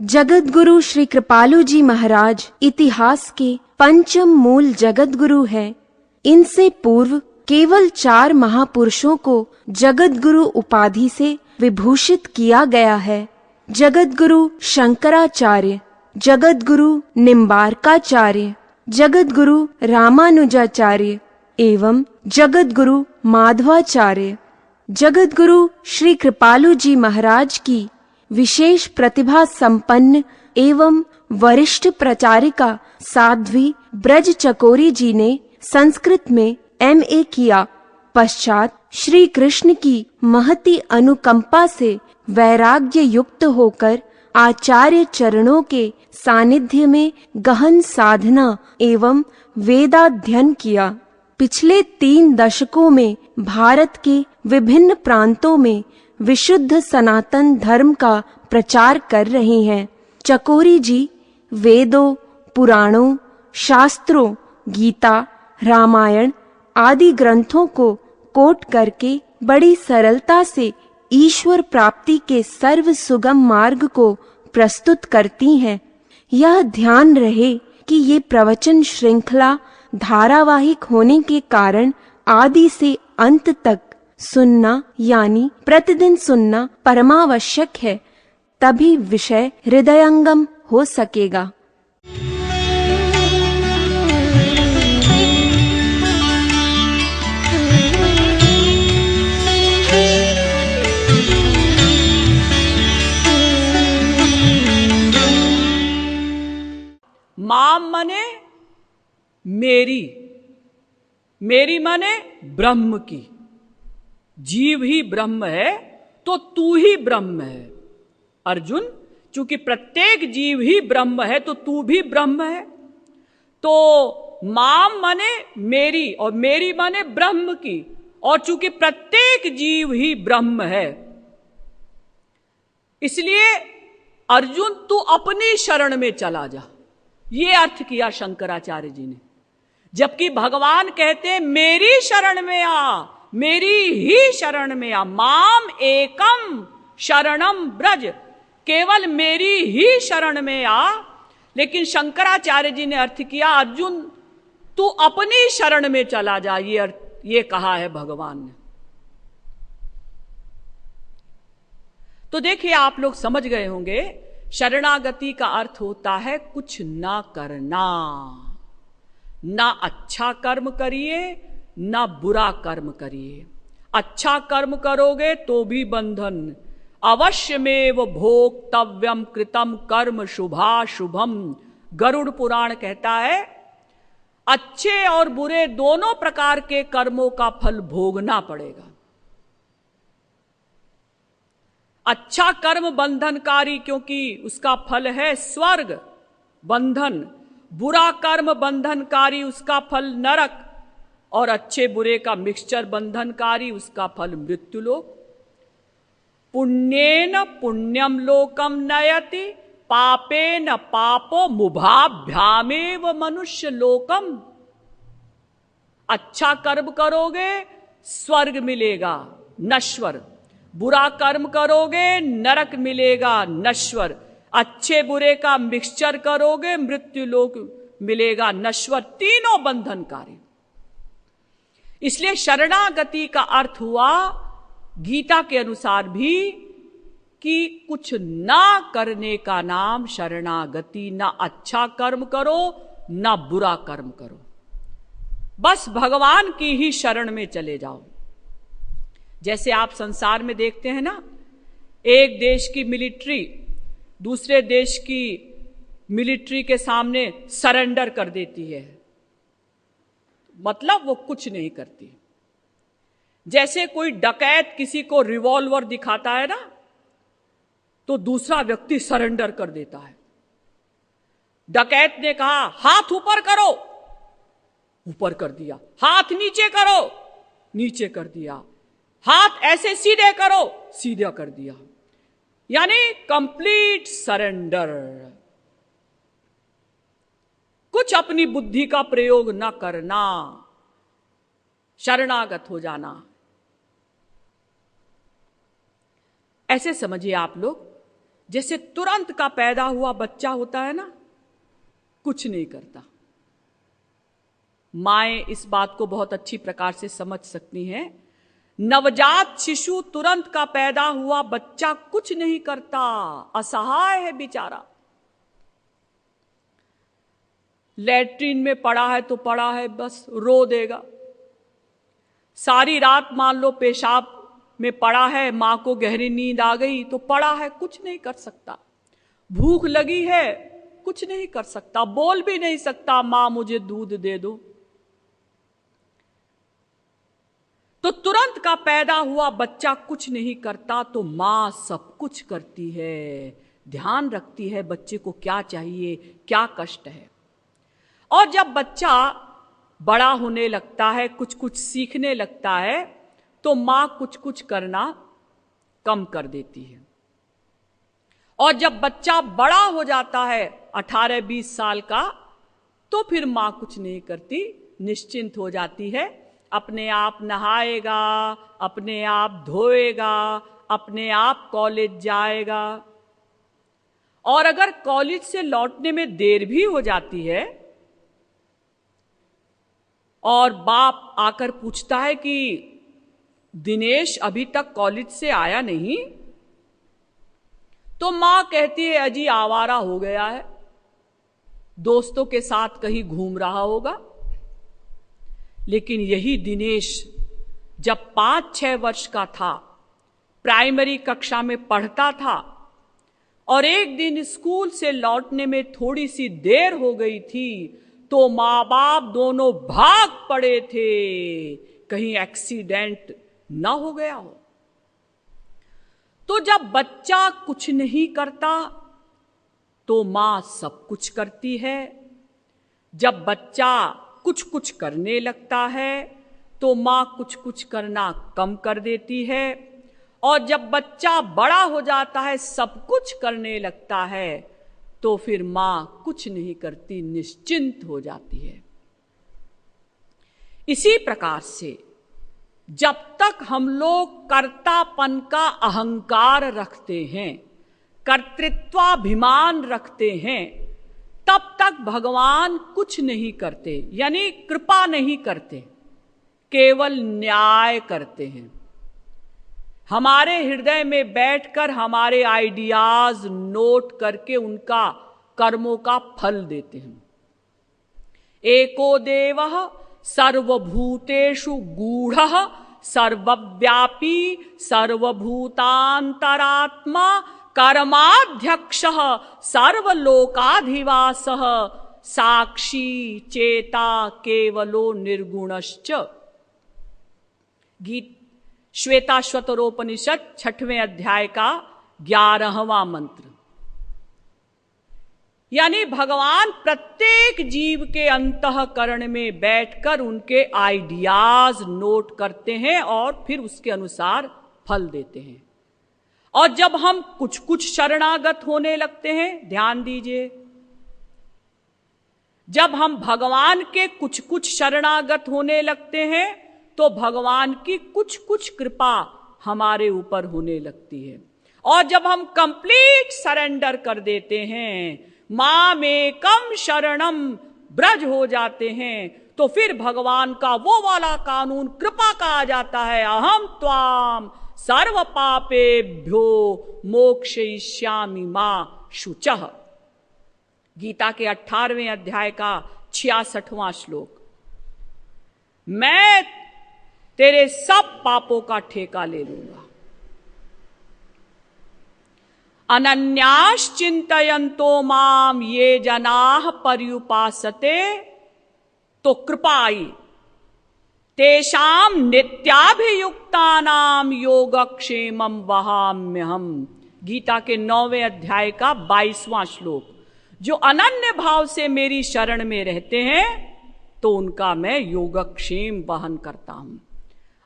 जगतगुरु श्री कृपालु जी महाराज इतिहास के पंचम मूल जगतगुरु हैं। इनसे पूर्व केवल 4 महापुरुषों को जगतगुरु उपाधि से विभूषित किया गया है। जगतगुरु शंकराचार्य, जगतगुरु निम्बार्काचार्य, जगतगुरु रामानुजाचार्य एवं जगतगुरु माधवाचार्य। जगतगुरु श्री कृपालु जी महाराज की विशेष प्रतिभा संपन्न एवं वरिष्ठ प्रचारिका साध्वी ब्रज चकोरी जी ने संस्कृत में MA किया। पश्चात श्री कृष्ण की महती अनुकंपा से वैराग्य युक्त होकर आचार्य चरणों के सानिध्य में गहन साधना एवं वेदाध्ययन किया। पिछले 3 दशकों में भारत के विभिन्न प्रांतों में विशुद्ध सनातन धर्म का प्रचार कर रहे हैं। चकोरी जी वेदों, पुराणों, शास्त्रों, गीता, रामायण आदि ग्रंथों को कोट करके बड़ी सरलता से ईश्वर प्राप्ति के सर्व सुगम मार्ग को प्रस्तुत करती हैं। यह ध्यान रहे कि ये प्रवचन श्रृंखला धारावाहिक होने के कारण आदि से अंत तक सुनना यानी प्रतिदिन सुनना परमावश्यक है, तभी विषय हृदयंगम हो सकेगा। माम मने मेरी, मेरी मने ब्रह्म की। जीव ही ब्रह्म है तो तू ही ब्रह्म है। अर्जुन, चूंकि प्रत्येक जीव ही ब्रह्म है तो तू भी ब्रह्म है। तो माम मने मेरी और मेरी मने ब्रह्म की, और चूंकि प्रत्येक जीव ही ब्रह्म है इसलिए अर्जुन तू अपनी शरण में चला जा। ये अर्थ किया शंकराचार्य जी ने। जबकि भगवान कहते हैं मेरी शरण में आ, मेरी ही शरण में आ। माम एकम शरणम ब्रज, केवल मेरी ही शरण में आ। लेकिन शंकराचार्य जी ने अर्थ किया अर्जुन तू अपनी शरण में चला जा। ये कहा है भगवान ने। तो देखिए, आप लोग समझ गए होंगे, शरणागति का अर्थ होता है कुछ ना करना। ना अच्छा कर्म करिए ना बुरा कर्म करिए। अच्छा कर्म करोगे तो भी बंधन। अवश्यमेव भोक्तव्यम कृतम कर्म शुभाशुभम। गरुड़ पुराण कहता है अच्छे और बुरे दोनों प्रकार के कर्मों का फल भोगना पड़ेगा। अच्छा कर्म बंधनकारी, क्योंकि उसका फल है स्वर्ग बंधन। बुरा कर्म बंधनकारी, उसका फल नरक। और अच्छे बुरे का मिक्सचर बंधनकारी, उसका फल मृत्युलोक। पुण्येन पुण्यम लोकम नयति, पापेन पापो मुभाभ्यामेव मनुष्य लोकम। अच्छा कर्म करोगे स्वर्ग मिलेगा नश्वर, बुरा कर्म करोगे नरक मिलेगा नश्वर। अच्छे बुरे का मिक्सचर करोगे मृत्युलोक मिलेगा नश्वर। तीनों बंधनकारी। इसलिए शरणागति का अर्थ हुआ गीता के अनुसार भी कि कुछ ना करने का नाम शरणागति। ना अच्छा कर्म करो ना बुरा कर्म करो, बस भगवान की ही शरण में चले जाओ। जैसे आप संसार में देखते हैं ना, एक देश की मिलिट्री दूसरे देश की मिलिट्री के सामने सरेंडर कर देती है, मतलब वो कुछ नहीं करती। जैसे कोई डकैत किसी को रिवॉल्वर दिखाता है ना, तो दूसरा व्यक्ति सरेंडर कर देता है। डकैत ने कहा हाथ ऊपर करो, ऊपर कर दिया। हाथ नीचे करो, नीचे कर दिया। हाथ ऐसे सीधे करो, सीधा कर दिया। यानी कंप्लीट सरेंडर। कुछ अपनी बुद्धि का प्रयोग न करना, शरणागत हो जाना। ऐसे समझिए आप लोग, जैसे तुरंत का पैदा हुआ बच्चा होता है ना, कुछ नहीं करता। माएं इस बात को बहुत अच्छी प्रकार से समझ सकती हैं। नवजात शिशु, तुरंत का पैदा हुआ बच्चा कुछ नहीं करता, असहाय है बेचारा। लैट्रिन में पड़ा है तो पड़ा है, बस रो देगा। सारी रात मान लो पेशाब में पड़ा है, मां को गहरी नींद आ गई तो पड़ा है, कुछ नहीं कर सकता। भूख लगी है, कुछ नहीं कर सकता, बोल भी नहीं सकता मां मुझे दूध दे दो। तो तुरंत का पैदा हुआ बच्चा कुछ नहीं करता, तो मां सब कुछ करती है, ध्यान रखती है बच्चे को क्या चाहिए, क्या कष्ट है। और जब बच्चा बड़ा होने लगता है, कुछ कुछ सीखने लगता है, तो मां कुछ कुछ करना कम कर देती है। और जब बच्चा बड़ा हो जाता है 18-20 साल का, तो फिर मां कुछ नहीं करती, निश्चिंत हो जाती है। अपने आप नहाएगा, अपने आप धोएगा, अपने आप कॉलेज जाएगा। और अगर कॉलेज से लौटने में देर भी हो जाती है और बाप आकर पूछता है कि दिनेश अभी तक कॉलेज से आया नहीं, तो मां कहती है अजी आवारा हो गया है, दोस्तों के साथ कहीं घूम रहा होगा। लेकिन यही दिनेश जब 5-6 वर्ष का था, प्राइमरी कक्षा में पढ़ता था, और एक दिन स्कूल से लौटने में थोड़ी सी देर हो गई थी, तो माँ बाप दोनों भाग पड़े थे, कहीं एक्सीडेंट ना हो गया हो। तो जब बच्चा कुछ नहीं करता तो मां सब कुछ करती है। जब बच्चा कुछ कुछ करने लगता है तो मां कुछ कुछ करना कम कर देती है। और जब बच्चा बड़ा हो जाता है, सब कुछ करने लगता है, तो फिर मां कुछ नहीं करती, निश्चिंत हो जाती है। इसी प्रकार से जब तक हम लोग कर्तापन का अहंकार रखते हैं, कर्तृत्वाभिमान रखते हैं, तब तक भगवान कुछ नहीं करते, यानी कृपा नहीं करते, केवल न्याय करते हैं। हमारे हृदय में बैठकर हमारे आइडियाज नोट करके उनका कर्मों का फल देते हैं। एको देवः सर्वभूतेषु गूढ़ः सर्वव्यापी सर्वभूतांतरात्मा कर्माध्यक्षः सर्वलोकाधिवासः साक्षी चेता केवलो निर्गुणश्च। गीत श्वेताश्वतरोपनिषद 6वें अध्याय का 11वां मंत्र। यानी भगवान प्रत्येक जीव के अंतःकरण में बैठकर उनके आइडियाज नोट करते हैं और फिर उसके अनुसार फल देते हैं। और जब हम कुछ कुछ शरणागत होने लगते हैं, ध्यान दीजिए, जब हम भगवान के कुछ कुछ शरणागत होने लगते हैं तो भगवान की कुछ कुछ कृपा हमारे ऊपर होने लगती है। और जब हम कंप्लीट सरेंडर कर देते हैं, मामेकम शरणम ब्रज हो जाते हैं, तो फिर भगवान का वो वाला कानून कृपा का आ जाता है, अहम त्वाम सर्व पापेभ्यो मोक्षयिष्यामि मां शुचः। गीता के 18वें अध्याय का 66वां श्लोक। मैं तेरे सब पापों का ठेका ले लूंगा। अनन्याश्चिन्तयन्तो माम ये जनाः पर्युपासते, तो कृपा आई, तेषाम नित्याभियुक्तानाम योगक्षेमम वहाम्यहम्। गीता के 9वें अध्याय का 22वां श्लोक। जो अनन्य भाव से मेरी शरण में रहते हैं तो उनका मैं योगक्षेम वहन करता हूं।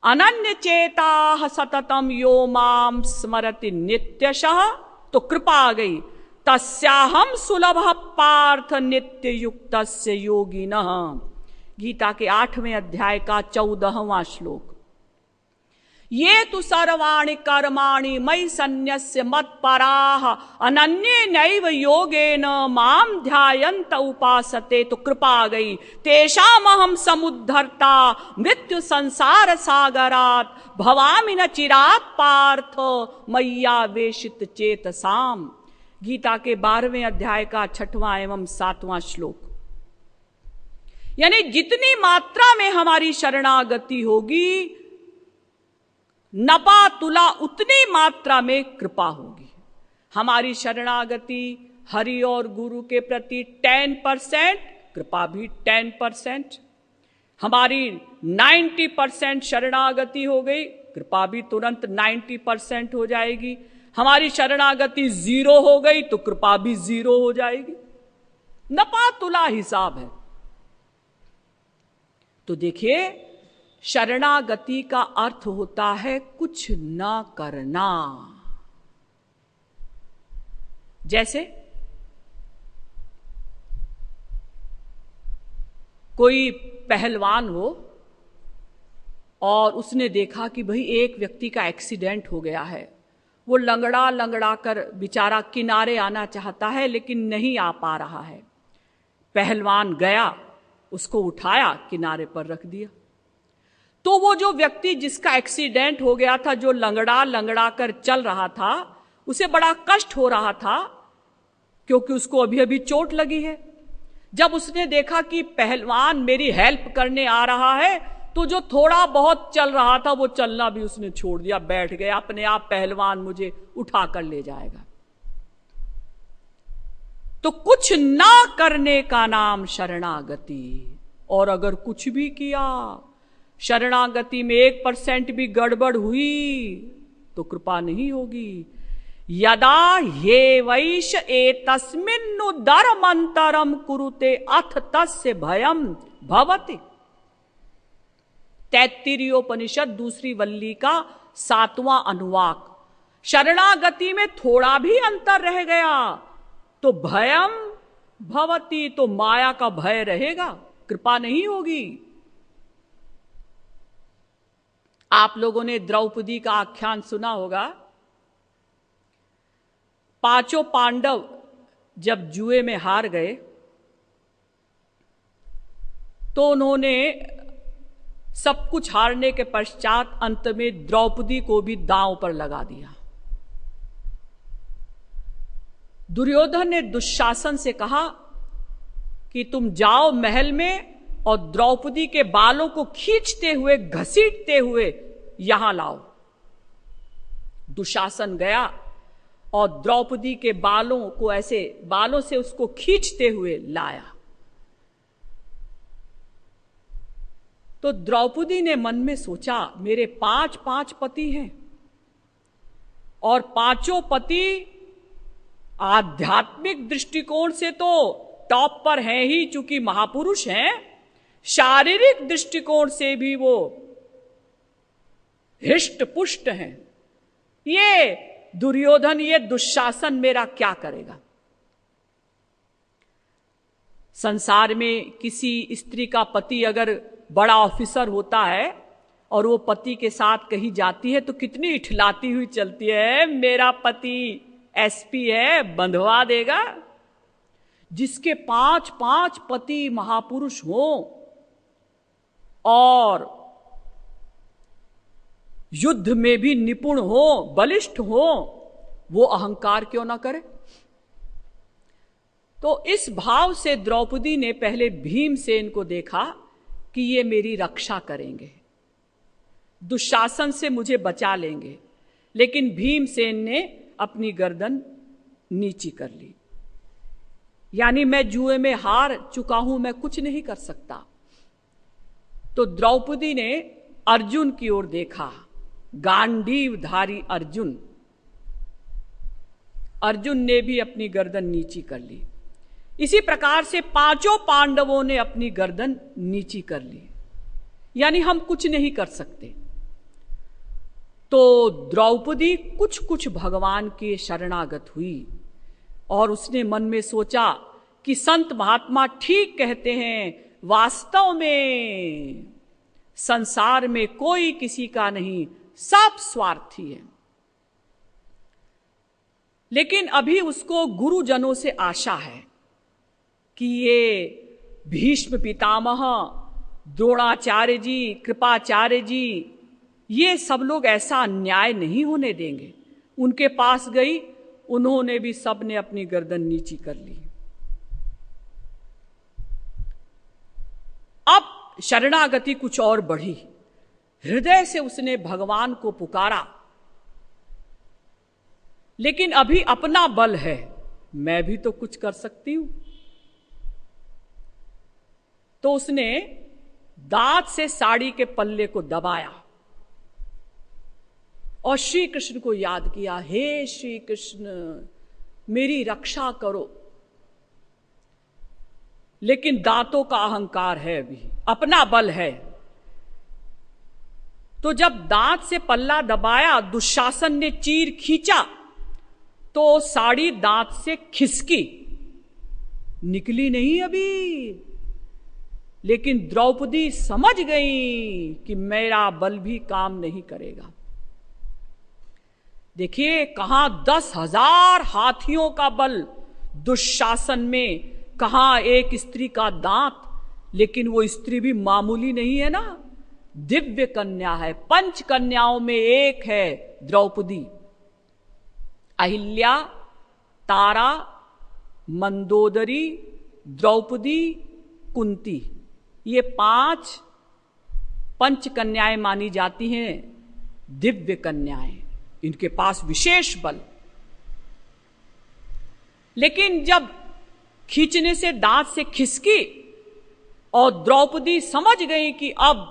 अनन्य चेता सततम यो माम स्मरति नित्यशः, तो कृपा आ गई, तस्याहम सुलभ पार्थ नित्य युक्तस्य योगिनः। गीता के 8वें अध्याय का 14वां श्लोक। ये तु सर्वाणि कर्माणि मयि सन्न्यस्य मत्पराः अनन्येनैव योगेन माम ध्यायन्त उपासते। तो कृपा आ गई, तेषामहं समुद्धर्ता मृत्यु संसार सागरात् भवामि न चिरात् पार्थ मय्यावेशित चेतसाम। गीता के 12वें अध्याय का 6वां एवं 7वां श्लोक। यानी जितनी मात्रा में हमारी शरणागति होगी, नपा तुला उतनी मात्रा में कृपा होगी। हमारी शरणागति हरि और गुरु के प्रति 10%, कृपा भी 10%। हमारी 90% शरणागति हो गई, कृपा भी तुरंत 90% हो जाएगी। हमारी शरणागति 0 हो गई तो कृपा भी 0 हो जाएगी। नपा तुला हिसाब है। तो देखिए, शरणागति का अर्थ होता है कुछ न करना। जैसे कोई पहलवान हो और उसने देखा कि भाई एक व्यक्ति का एक्सीडेंट हो गया है। वो लंगड़ा लंगड़ा कर बेचारा किनारे आना चाहता है लेकिन नहीं आ पा रहा है। पहलवान गया, उसको उठाया, किनारे पर रख दिया। तो वो जो व्यक्ति जिसका एक्सीडेंट हो गया था, जो लंगड़ा लंगड़ा कर चल रहा था, उसे बड़ा कष्ट हो रहा था क्योंकि उसको अभी अभी चोट लगी है। जब उसने देखा कि पहलवान मेरी हेल्प करने आ रहा है, तो जो थोड़ा बहुत चल रहा था वो चलना भी उसने छोड़ दिया, बैठ गया। अपने आप पहलवान मुझे उठा कर ले जाएगा। तो कुछ ना करने का नाम शरणागति। और अगर कुछ भी किया, शरणागति में 1% भी गड़बड़ हुई तो कृपा नहीं होगी। यदा ये वैश एतस्मिन्नु धर्मंतरम कुरुते अथ तस्य भयम भवति। तैत्तिरीयोपनिषद दूसरी वल्ली का 7वां अनुवाक। शरणागति में थोड़ा भी अंतर रह गया तो भयम भवति, तो माया का भय रहेगा, कृपा नहीं होगी। आप लोगों ने द्रौपदी का आख्यान सुना होगा। 5 पांडव जब जुए में हार गए तो उन्होंने सब कुछ हारने के पश्चात अंत में द्रौपदी को भी दांव पर लगा दिया। दुर्योधन ने दुशासन से कहा कि तुम जाओ महल में और द्रौपदी के बालों को खींचते हुए, घसीटते हुए यहां लाओ। दुशासन गया और द्रौपदी के बालों को ऐसे बालों से उसको खींचते हुए लाया। तो द्रौपदी ने मन में सोचा, मेरे 5 पति हैं और 5 पति आध्यात्मिक दृष्टिकोण से तो टॉप पर हैं ही, चूंकि महापुरुष हैं। शारीरिक दृष्टिकोण से भी वो हिष्ट पुष्ट हैं। ये दुर्योधन, ये दुशासन मेरा क्या करेगा? संसार में किसी स्त्री का पति अगर बड़ा ऑफिसर होता है और वो पति के साथ कहीं जाती है तो कितनी इठलाती हुई चलती है, मेरा पति एसपी है, बंधवा देगा। जिसके 5 पति महापुरुष हो और युद्ध में भी निपुण हो, बलिष्ठ हो, वो अहंकार क्यों ना करे? तो इस भाव से द्रौपदी ने पहले भीमसेन को देखा कि ये मेरी रक्षा करेंगे, दुशासन से मुझे बचा लेंगे। लेकिन भीमसेन ने अपनी गर्दन नीची कर ली। यानी मैं जुए में हार चुका हूं, मैं कुछ नहीं कर सकता। तो द्रौपदी ने अर्जुन की ओर देखा, गांडीवधारी अर्जुन। अर्जुन ने भी अपनी गर्दन नीची कर ली। इसी प्रकार से 5 पांडवों ने अपनी गर्दन नीची कर ली। यानी हम कुछ नहीं कर सकते। तो द्रौपदी कुछ कुछ भगवान के शरणागत हुई और उसने मन में सोचा कि संत महात्मा ठीक कहते हैं, वास्तव में संसार में कोई किसी का नहीं, सब स्वार्थी है। लेकिन अभी उसको गुरुजनों से आशा है कि ये भीष्म पितामह, द्रोणाचार्य जी, कृपाचार्य जी, ये सब लोग ऐसा अन्याय नहीं होने देंगे। उनके पास गई, उन्होंने भी सबने अपनी गर्दन नीची कर ली। अब शरणागति कुछ और बढ़ी। हृदय से उसने भगवान को पुकारा, लेकिन अभी अपना बल है, मैं भी तो कुछ कर सकती हूं। तो उसने दांत से साड़ी के पल्ले को दबाया और श्री कृष्ण को याद किया, हे श्री कृष्ण मेरी रक्षा करो। लेकिन दांतों का अहंकार है, अभी अपना बल है। तो जब दांत से पल्ला दबाया, दुशासन ने चीर खींचा तो साड़ी दांत से खिसकी, निकली नहीं अभी। लेकिन द्रौपदी समझ गई कि मेरा बल भी काम नहीं करेगा। देखिए कहां 10,000 हाथियों का बल दुशासन में, कहां एक स्त्री का दांत। लेकिन वो स्त्री भी मामूली नहीं है ना, दिव्य कन्या है। 5 कन्याओं में एक है द्रौपदी। अहिल्या, तारा, मंदोदरी, द्रौपदी, कुंती, ये 5 पंच कन्याएं मानी जाती हैं, दिव्य कन्याएं। इनके पास विशेष बल। लेकिन जब खींचने से दांत से खिसकी और द्रौपदी समझ गई कि अब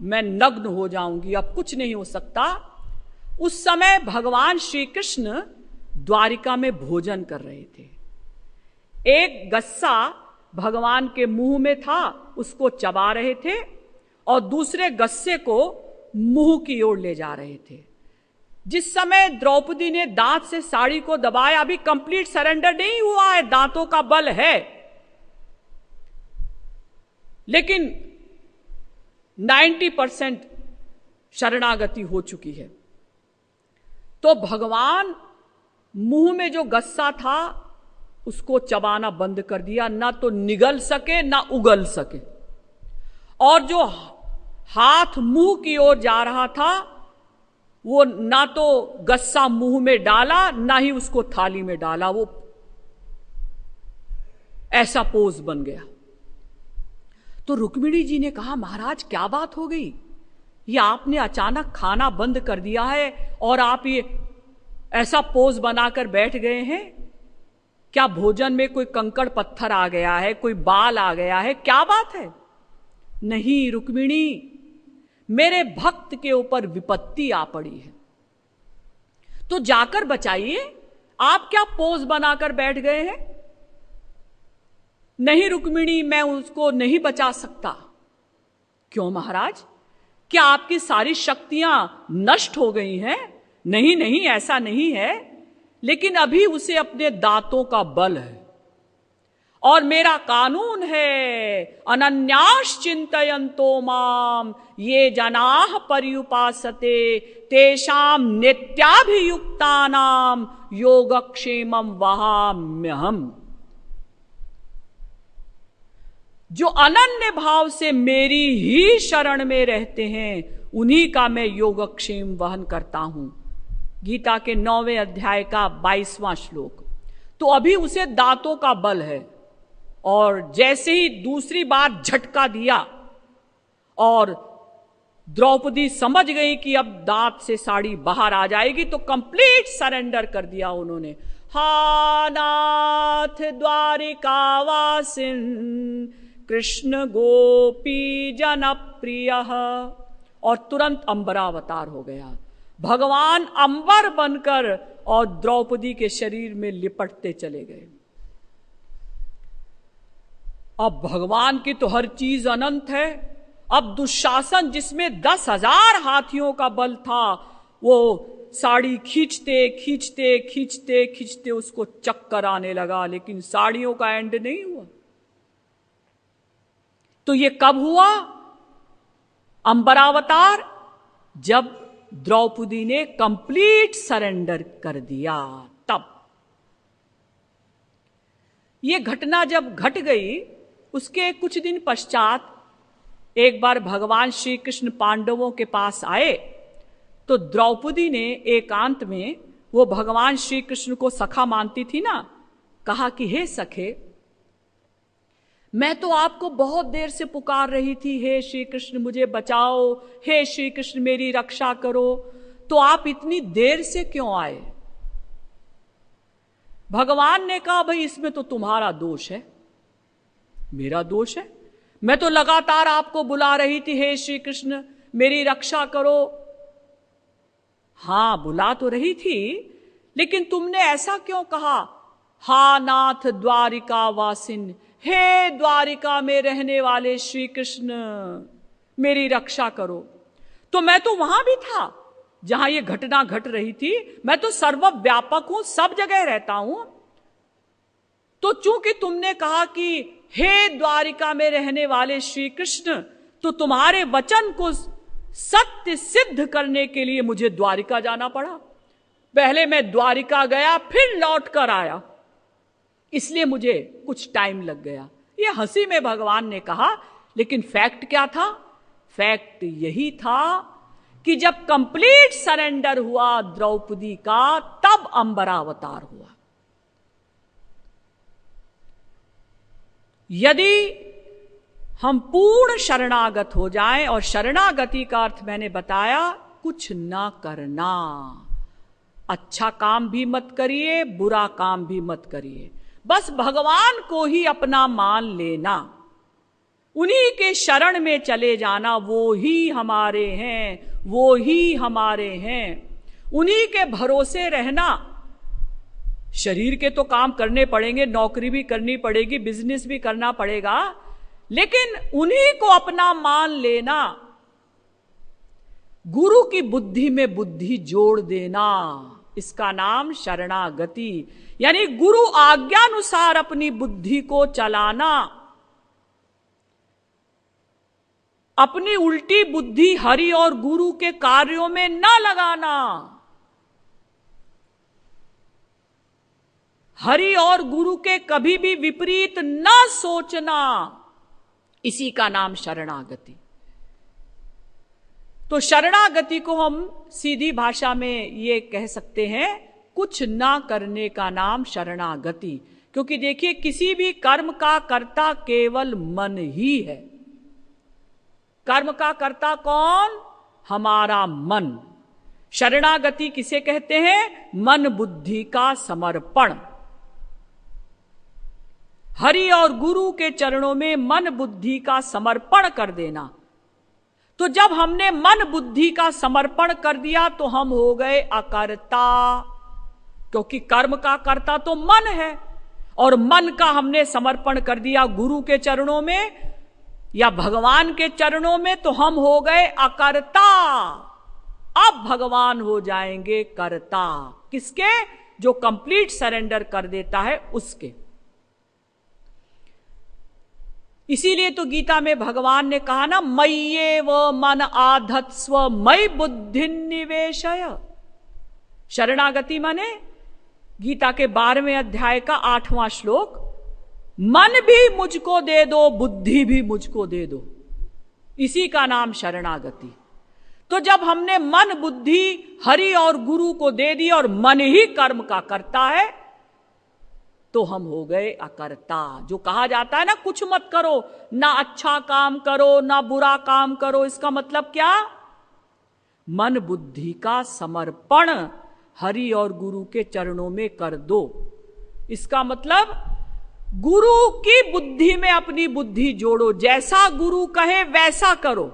मैं नग्न हो जाऊंगी, अब कुछ नहीं हो सकता, उस समय भगवान श्री कृष्ण द्वारिका में भोजन कर रहे थे। एक गस्सा भगवान के मुंह में था, उसको चबा रहे थे, और दूसरे गस्से को मुंह की ओर ले जा रहे थे। जिस समय द्रौपदी ने दांत से साड़ी को दबाया, अभी कंप्लीट सरेंडर नहीं हुआ है, दांतों का बल है, लेकिन 90% शरणागति हो चुकी है। तो भगवान मुंह में जो गस्सा था उसको चबाना बंद कर दिया, ना तो निगल सके ना उगल सके। और जो हाथ मुंह की ओर जा रहा था वो ना तो गस्सा मुंह में डाला ना ही उसको थाली में डाला, वो ऐसा पोज बन गया। तो रुक्मिणी जी ने कहा, महाराज क्या बात हो गई, ये आपने अचानक खाना बंद कर दिया है और आप ये ऐसा पोज बनाकर बैठ गए हैं, क्या भोजन में कोई कंकड़ पत्थर आ गया है, कोई बाल आ गया है, क्या बात है? नहीं रुक्मिणी, मेरे भक्त के ऊपर विपत्ति आ पड़ी है, तो जाकर बचाइए। आप क्या पोज बनाकर बैठ गए हैं? नहीं रुक्मिणी, मैं उसको नहीं बचा सकता। क्यों महाराज, क्या आपकी सारी शक्तियां नष्ट हो गई हैं? नहीं नहीं, ऐसा नहीं है, लेकिन अभी उसे अपने दांतों का बल है, और मेरा कानून है, अनन्यास चिंतयन्तो माम ये जनाः पर्युपासते तेषां नित्याभियुक्तानां योगक्षेमं वहाम्यहम्। जो अनन्य भाव से मेरी ही शरण में रहते हैं, उन्हीं का मैं योगक्षेम वहन करता हूं। गीता के 9वें अध्याय का 22वां श्लोक। तो अभी उसे दांतों का बल है, और जैसे ही दूसरी बार झटका दिया और द्रौपदी समझ गई कि अब दांत से साड़ी बाहर आ जाएगी, तो कंप्लीट सरेंडर कर दिया उन्होंने। हा नाथ द्वारिकावासिन कृष्ण गोपी जनप्रिय, और तुरंत अंबरावतार हो गया। भगवान अंबर बनकर और द्रौपदी के शरीर में लिपटते चले गए। अब भगवान की तो हर चीज अनंत है। अब दुशासन, जिसमें 10,000 हाथियों का बल था, वो साड़ी खींचते खींचते खींचते खींचते उसको चक्कर आने लगा, लेकिन साड़ियों का एंड नहीं हुआ। तो ये कब हुआ अंबरावतार? जब द्रौपदी ने कंप्लीट सरेंडर कर दिया। तब ये घटना जब घट गई, उसके कुछ दिन पश्चात एक बार भगवान श्री कृष्ण पांडवों के पास आए, तो द्रौपदी ने एकांत में, वो भगवान श्री कृष्ण को सखा मानती थी ना, कहा कि हे सखे, मैं तो आपको बहुत देर से पुकार रही थी, हे श्री कृष्ण मुझे बचाओ, हे श्री कृष्ण मेरी रक्षा करो, तो आप इतनी देर से क्यों आए? भगवान ने कहा, भाई इसमें तो तुम्हारा दोष है, मेरा दोष है? मैं तो लगातार आपको बुला रही थी, हे श्री कृष्ण मेरी रक्षा करो। हां, बुला तो रही थी, लेकिन तुमने ऐसा क्यों कहा, हा नाथ द्वारिका वासिन, हे द्वारिका में रहने वाले श्री कृष्ण मेरी रक्षा करो। तो मैं तो वहां भी था जहां ये घटना घट रही थी, मैं तो सर्वव्यापक हूं, सब जगह रहता हूं। तो चूंकि तुमने कहा कि हे द्वारिका में रहने वाले श्री कृष्ण, तो तुम्हारे वचन को सत्य सिद्ध करने के लिए मुझे द्वारिका जाना पड़ा। पहले मैं द्वारिका गया, फिर लौट कर आया, इसलिए मुझे कुछ टाइम लग गया। ये हंसी में भगवान ने कहा, लेकिन फैक्ट क्या था? फैक्ट यही था कि जब कंप्लीट सरेंडर हुआ द्रौपदी का, तब अंबरावतार हुआ। यदि हम पूर्ण शरणागत हो जाएं, और शरणागति का अर्थ मैंने बताया, कुछ ना करना, अच्छा काम भी मत करिए, बुरा काम भी मत करिए, बस भगवान को ही अपना मान लेना, उन्हीं के शरण में चले जाना, वो ही हमारे हैं, वो ही हमारे हैं, उन्हीं के भरोसे रहना। शरीर के तो काम करने पड़ेंगे, नौकरी भी करनी पड़ेगी, बिजनेस भी करना पड़ेगा, लेकिन उन्हीं को अपना मान लेना, गुरु की बुद्धि में बुद्धि जोड़ देना, इसका नाम शरणागति, यानी गुरु आज्ञानुसार अपनी बुद्धि को चलाना। अपनी उल्टी बुद्धि हरि और गुरु के कार्यों में न लगाना, हरि और गुरु के कभी भी विपरीत न सोचना, इसी का नाम शरणागति। तो शरणागति को हम सीधी भाषा में ये कह सकते हैं, कुछ ना करने का नाम शरणागति। क्योंकि देखिए, किसी भी कर्म का कर्ता केवल मन ही है। कर्म का कर्ता कौन? हमारा मन। शरणागति किसे कहते हैं? मन बुद्धि का समर्पण। हरि और गुरु के चरणों में मन बुद्धि का समर्पण कर देना। तो जब हमने मन बुद्धि का समर्पण कर दिया तो हम हो गए अकर्ता, क्योंकि कर्म का कर्ता तो मन है, और मन का हमने समर्पण कर दिया गुरु के चरणों में या भगवान के चरणों में, तो हम हो गए अकर्ता। अब भगवान हो जाएंगे कर्ता। किसके? जो कंप्लीट सरेंडर कर देता है उसके। इसीलिए तो गीता में भगवान ने कहा ना, मय्येव मन आधत्स्व मयि बुद्धि निवेशय। शरणागति माने गीता के 12वें अध्याय का 8वां श्लोक, मन भी मुझको दे दो, बुद्धि भी मुझको दे दो, इसी का नाम शरणागति। तो जब हमने मन बुद्धि हरि और गुरु को दे दी और मन ही कर्म का करता है, तो हम हो गए अकर्ता। जो कहा जाता है ना, कुछ मत करो, ना अच्छा काम करो ना बुरा काम करो, इसका मतलब क्या? मन बुद्धि का समर्पण हरि और गुरु के चरणों में कर दो। इसका मतलब गुरु की बुद्धि में अपनी बुद्धि जोड़ो, जैसा गुरु कहे वैसा करो।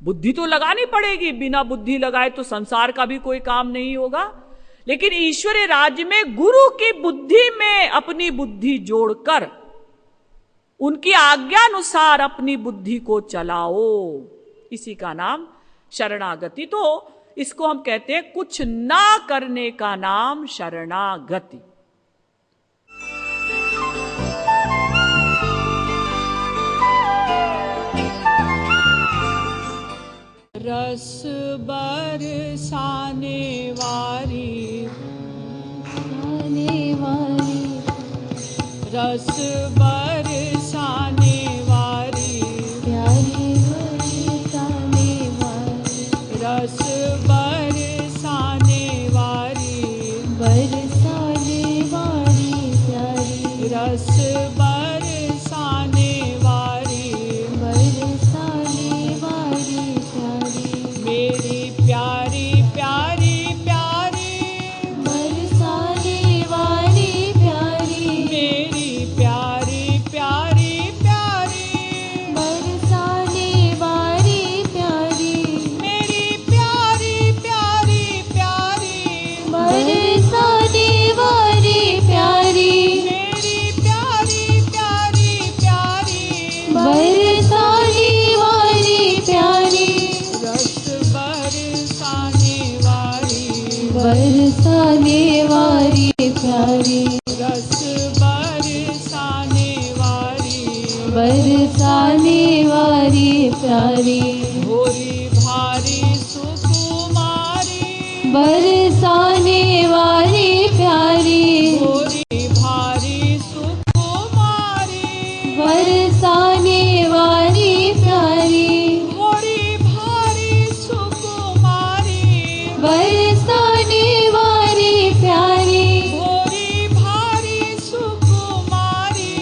बुद्धि तो लगानी पड़ेगी, बिना बुद्धि लगाए तो संसार का भी कोई काम नहीं होगा। लेकिन ईश्वरीय राज्य में गुरु की बुद्धि में अपनी बुद्धि जोड़कर उनकी आज्ञानुसार अपनी बुद्धि को चलाओ, इसी का नाम शरणागति। तो इसको हम कहते हैं कुछ ना करने का नाम शरणागति। रस बर रस बरसाने वाली प्यारी बरसाने वाली रस बरसाने वाली बरसाने वाली प्यारी रस बरसाने वाली बरसाने वाली प्यारी मेरी प्यारी प्यारी प्यारी बरसाने वाली प्यारी मेरी प्यारी प्यारी प्यारी बरसाने वाली प्यारी मेरी प्यारी प्यारी प्यारी बरसाने वाली प्यारी मेरी प्यारी प्यारी प्यारी बरसाने वाली प्यारी रस बरसाने वाली बरसाने वाली प्यारी रस बरसाने वाली बरसाने वाली प्यारी भोरी भारी सुकुमारी बरसाने वाली प्यारी भोरी भारी सुकुमारी बरसाने वाली प्यारी भोरी भारी सुकुमारी बरसाने वाली प्यारी भोरी भारी सुकुमारी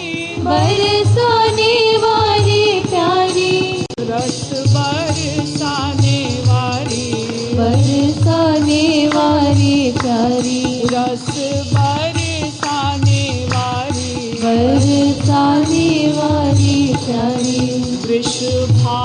बरसाने वाली प्यारी रस बरसाने वाली बरसाने वाली प्यारी रस बरसाने वाली बरसाने वाली प्यारी वृषभा